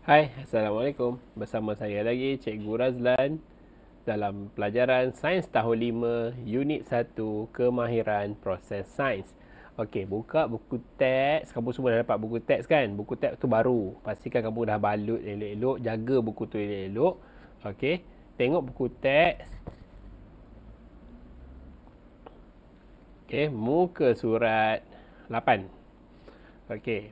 Hai, Assalamualaikum. Bersama saya lagi, Cikgu Razlan dalam pelajaran Sains Tahun 5, Unit 1, Kemahiran Proses Sains. Okey, buka buku teks. Kamu semua dah dapat buku teks kan? Buku teks tu baru. Pastikan kamu dah balut elok-elok. Jaga buku tu elok-elok. Okey, tengok buku teks. Okey, muka surat 8. Okey,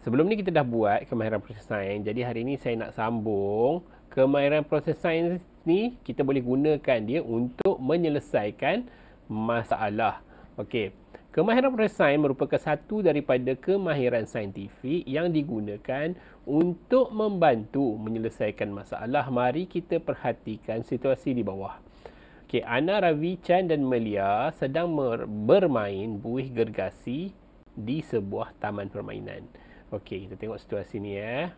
sebelum ni kita dah buat kemahiran proses sains. Jadi hari ni saya nak sambung kemahiran proses sains ni kita boleh gunakan dia untuk menyelesaikan masalah. Okey. Kemahiran proses sains merupakan satu daripada kemahiran saintifik yang digunakan untuk membantu menyelesaikan masalah. Mari kita perhatikan situasi di bawah. Okey, Ana, Ravi, Chan dan Melia sedang bermain buih gergasi di sebuah taman permainan. Okey, kita tengok situasi ni ya.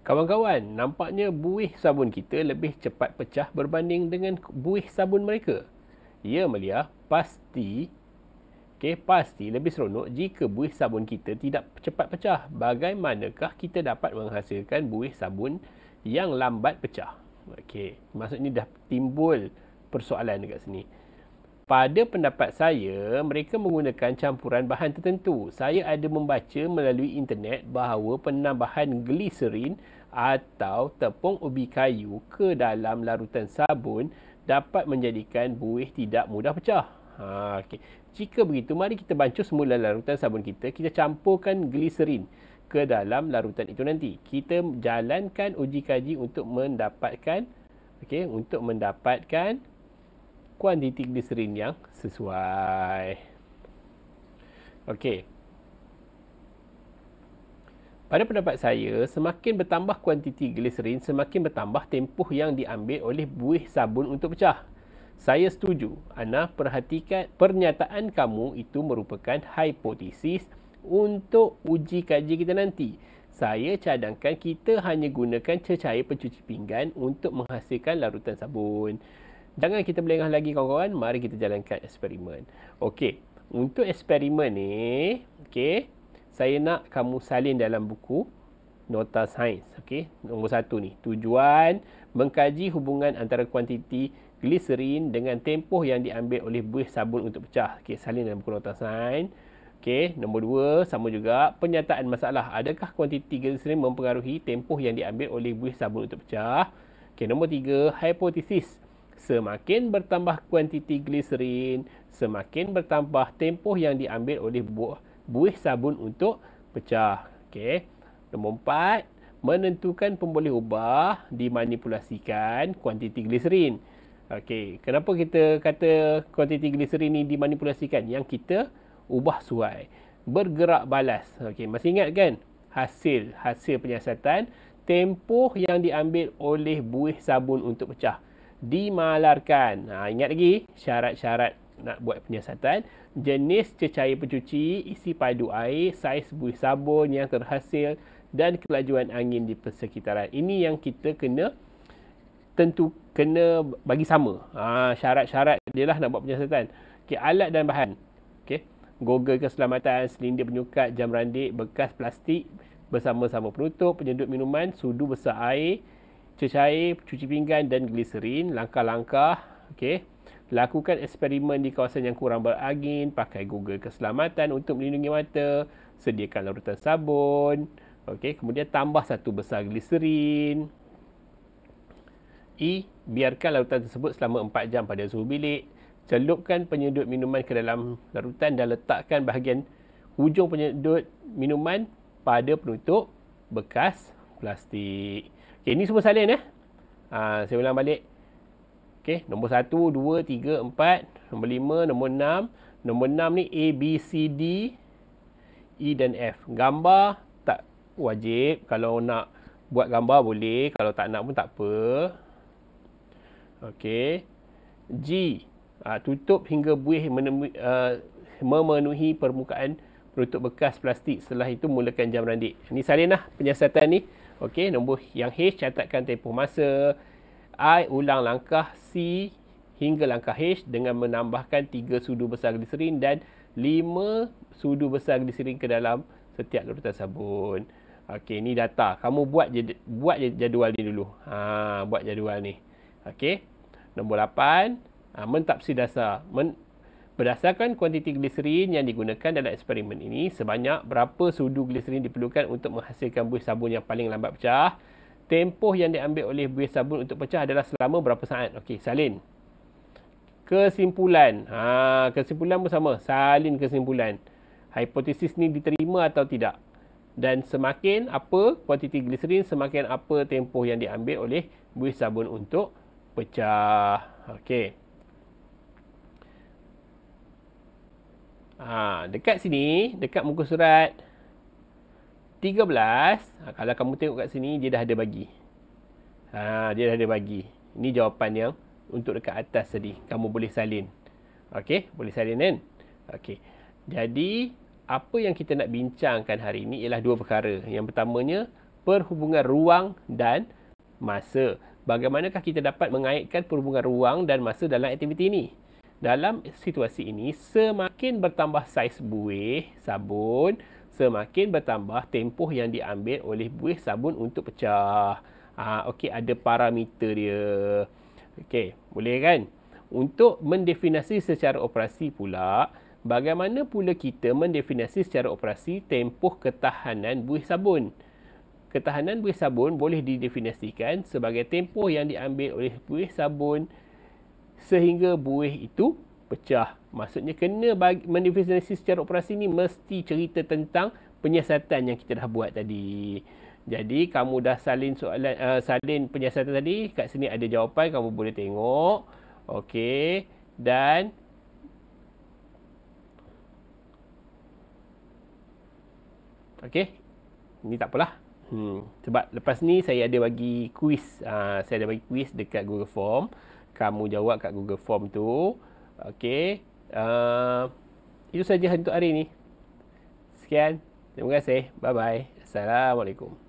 Kawan-kawan, nampaknya buih sabun kita lebih cepat pecah berbanding dengan buih sabun mereka. Ya, Melia, pasti lebih seronok jika buih sabun kita tidak cepat pecah. Bagaimanakah kita dapat menghasilkan buih sabun yang lambat pecah? Okey, maksudnya dah timbul persoalan dekat sini. Pada pendapat saya, mereka menggunakan campuran bahan tertentu. Saya ada membaca melalui internet bahawa penambahan gliserin atau tepung ubi kayu ke dalam larutan sabun dapat menjadikan buih tidak mudah pecah. Okay. Jika begitu, mari kita bancuh semula larutan sabun kita. Kita campurkan gliserin ke dalam larutan itu nanti. Kita jalankan uji kaji untuk mendapatkan kuantiti gliserin yang sesuai. Okey. Pada pendapat saya, semakin bertambah kuantiti gliserin, semakin bertambah tempoh yang diambil oleh buih sabun untuk pecah. Saya setuju. Ana, perhatikan pernyataan kamu itu merupakan hipotesis untuk uji kaji kita nanti. Saya cadangkan kita hanya gunakan cecair pencuci pinggan untuk menghasilkan larutan sabun. Jangan kita melengah lagi kawan-kawan. Mari kita jalankan eksperimen. Okey. Untuk eksperimen ni, saya nak kamu salin dalam buku nota sains. Okey. Nombor 1 ni. Tujuan mengkaji hubungan antara kuantiti gliserin dengan tempoh yang diambil oleh buih sabun untuk pecah. Okey, salin dalam buku nota sains. Okey, nombor 2 sama juga penyataan masalah. Adakah kuantiti gliserin mempengaruhi tempoh yang diambil oleh buih sabun untuk pecah? Okey, nombor 3 hipotesis. Semakin bertambah kuantiti gliserin, semakin bertambah tempoh yang diambil oleh buih sabun untuk pecah. Okey. Nombor 4, menentukan pemboleh ubah dimanipulasikan kuantiti gliserin. Okey, kenapa kita kata kuantiti gliserin ni dimanipulasikan? Yang kita ubah suai. Bergerak balas. Okey, masih ingat kan? Hasil penyiasatan tempoh yang diambil oleh buih sabun untuk pecah dimalarkan. Ingat lagi syarat-syarat nak buat penyiasatan. Jenis cecair pencuci, isi padu air, saiz buih sabun yang terhasil dan kelajuan angin di persekitaran. Ini yang kita kena bagi sama. Syarat-syarat dia lah nak buat penyiasatan. Okay, alat dan bahan. Okay. Gogel keselamatan, selindir penyukat, jam randik, bekas plastik bersama-sama penutup, penyedut minuman, sudu besar air, cecair, cuci pinggan dan gliserin. Langkah-langkah. Okey. Lakukan eksperimen di kawasan yang kurang berangin. Pakai gogel keselamatan untuk melindungi mata. Sediakan larutan sabun. Okey. Kemudian tambah 1 besar gliserin. Biarkan larutan tersebut selama 4 jam pada suhu bilik. Celupkan penyedut minuman ke dalam larutan dan letakkan bahagian hujung penyedut minuman pada penutup bekas plastik. Okey, ini semua salin ya. Saya ulang balik. Okey, nombor 1, 2, 3, 4, nombor 5, nombor 6. Nombor 6 ni A, B, C, D, E dan F. Gambar tak wajib. Kalau nak buat gambar boleh, kalau tak nak pun tak apa. Okey. G, tutup hingga buih memenuhi permukaan penutup bekas plastik. Setelah itu mulakan jam randik. Ini salin lah penyiasatan ni. Okey, nombor yang H, catatkan tempoh masa. I, ulang langkah C hingga langkah H dengan menambahkan 3 sudu besar gliserin dan 5 sudu besar gliserin ke dalam setiap larutan sabun. Okey, ni data. Kamu buat je jadual ni dulu. Buat jadual ni. Okey. Nombor 8, mentafsir dasar. Berdasarkan kuantiti gliserin yang digunakan dalam eksperimen ini, sebanyak berapa sudu gliserin diperlukan untuk menghasilkan buih sabun yang paling lambat pecah? Tempoh yang diambil oleh buih sabun untuk pecah adalah selama berapa saat? Okey, salin. Kesimpulan. Kesimpulan pun sama. Salin kesimpulan. Hipotesis ni diterima atau tidak? Dan semakin apa kuantiti gliserin, semakin apa tempoh yang diambil oleh buih sabun untuk pecah. Okey. Dekat sini, dekat muka surat 13, kalau kamu tengok kat sini, dia dah ada bagi. Dia dah ada bagi. Ini jawapan yang untuk dekat atas tadi. Kamu boleh salin. Okey, boleh salin kan? Okey. Jadi, apa yang kita nak bincangkan hari ini ialah dua perkara. Yang pertamanya, perhubungan ruang dan masa. Bagaimanakah kita dapat mengaitkan perhubungan ruang dan masa dalam aktiviti ini? Dalam situasi ini, semakin bertambah saiz buih sabun, semakin bertambah tempoh yang diambil oleh buih sabun untuk pecah. Okey, ada parameter dia. Okey, boleh kan? Untuk mendefinisi secara operasi pula, bagaimana pula kita mendefinisi secara operasi tempoh ketahanan buih sabun? Ketahanan buih sabun boleh didefinisikan sebagai tempoh yang diambil oleh buih sabun sehingga buih itu pecah. Maksudnya kena mendefinisi secara operasi ni mesti cerita tentang penyiasatan yang kita dah buat tadi. Jadi kamu dah salin soalan, salin penyiasatan tadi. Kat sini ada jawapan, kamu boleh tengok. Okey. Dan okey. Ini tak apalah. Sebab lepas ni saya ada bagi quiz. Saya ada bagi quiz dekat Google Form. Kamu jawab kat Google Form tu. Okey. Itu saja untuk hari ni. Sekian. Terima kasih. Bye-bye. Assalamualaikum.